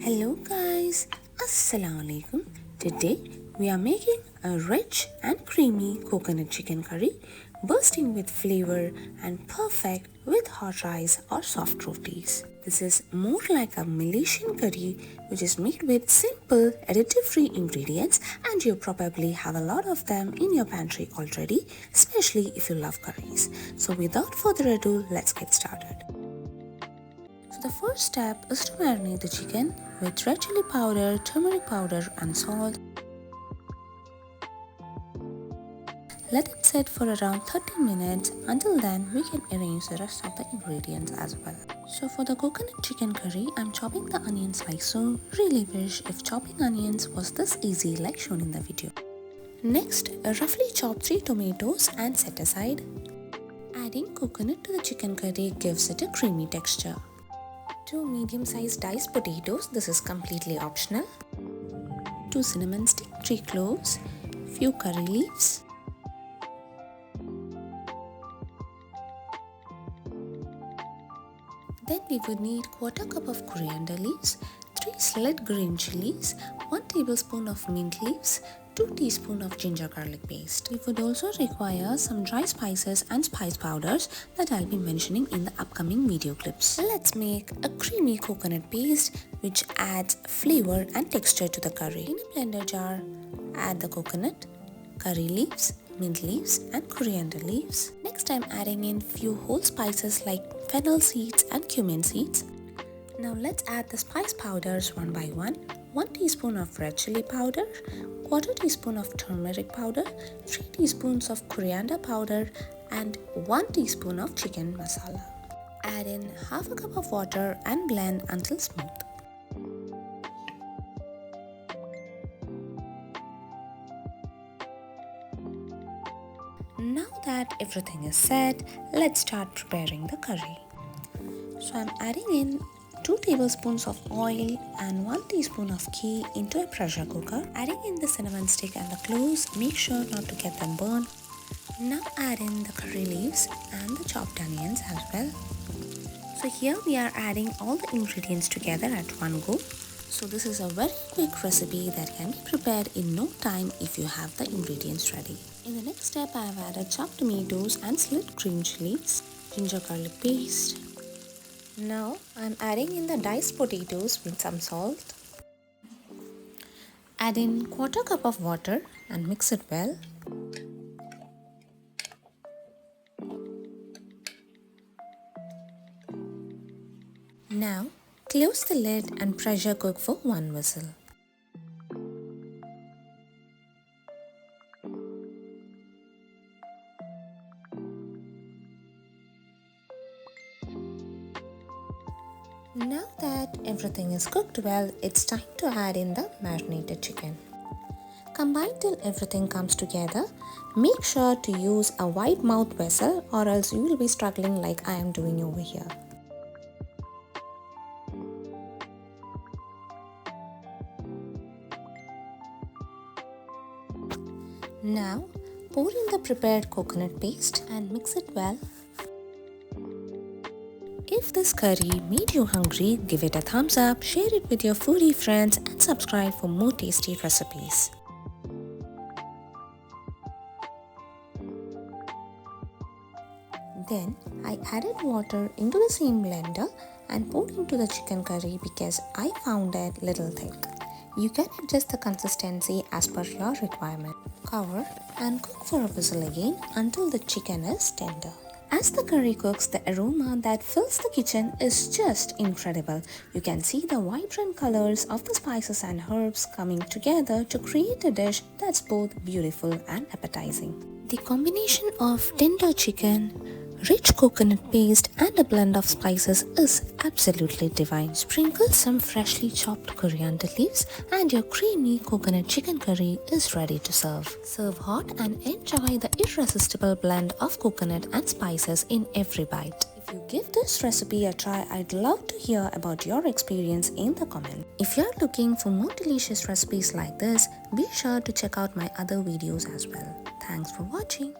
Hello guys, Assalamu alaikum. Today we are making a rich and creamy coconut chicken curry bursting with flavor and perfect with hot rice or soft rotis. This is more like a Malaysian curry which is made with simple additive-free ingredients, and you probably have a lot of them in your pantry already, especially if you love curries. So without further ado, let's get started. So the first step is to marinate the chicken with red chili powder, turmeric powder and salt. Let it sit for around 30 minutes. Until then, we can arrange the rest of the ingredients as well. So for the coconut chicken curry, I'm chopping the onions like so. Really wish if chopping onions was this easy like shown in the video. Next, roughly chop 3 tomatoes and set aside. Adding coconut to the chicken curry gives it a creamy texture. 2 medium-sized diced potatoes, this is completely optional. 2 cinnamon stick, 3 cloves, few curry leaves. Then we would need 1/4 cup of coriander leaves, 3 sliced green chilies, 1 tablespoon of mint leaves, 2 teaspoons of ginger garlic paste. We would also require some dry spices and spice powders that I'll be mentioning in the upcoming video clips. Let's make a creamy coconut paste which adds flavor and texture to the curry. In a blender jar, add the coconut, curry leaves, mint leaves and coriander leaves. Next I'm adding in few whole spices like fennel seeds and cumin seeds. Now let's add the spice powders one by one. 1 teaspoon of red chili powder, 1/4 teaspoon of turmeric powder, 3 teaspoons of coriander powder and 1 teaspoon of chicken masala. Add in 1/2 cup of water and blend until smooth. Now that everything is set, let's start preparing the curry. So I'm adding in 2 tablespoons of oil and 1 teaspoon of ghee into a pressure cooker. Adding in the cinnamon stick and the cloves, make sure not to get them burned. Now add in the curry leaves and the chopped onions as well. So here we are adding all the ingredients together at one go. So this is a very quick recipe that can be prepared in no time if you have the ingredients ready. In the next step, I have added chopped tomatoes and sliced green chilies, ginger garlic paste. Now I'm adding in the diced potatoes with some salt. Add in 1/4 cup of water and mix it well. Now close the lid and pressure cook for 1 whistle. Now that everything is cooked well, it's time to add in the marinated chicken. Combine till everything comes together. Make sure to use a wide mouth vessel or else you will be struggling like I am doing over here. Now pour in the prepared coconut paste and mix it well. If this curry made you hungry, give it a thumbs up, share it with your foodie friends and subscribe for more tasty recipes. Then I added water into the same blender and poured into the chicken curry because I found it little thick. You can adjust the consistency as per your requirement. Cover and cook for a whistle again until the chicken is tender. As the curry cooks, the aroma that fills the kitchen is just incredible. You can see the vibrant colors of the spices and herbs coming together to create a dish that's both beautiful and appetizing. The combination of tender chicken, rich coconut paste and a blend of spices is absolutely divine. Sprinkle some freshly chopped coriander leaves and your creamy coconut chicken curry is ready to serve. Serve hot and enjoy the irresistible blend of coconut and spices in every bite. If you give this recipe a try, I'd love to hear about your experience in the comments. If you're looking for more delicious recipes like this, be sure to check out my other videos as well. Thanks for watching.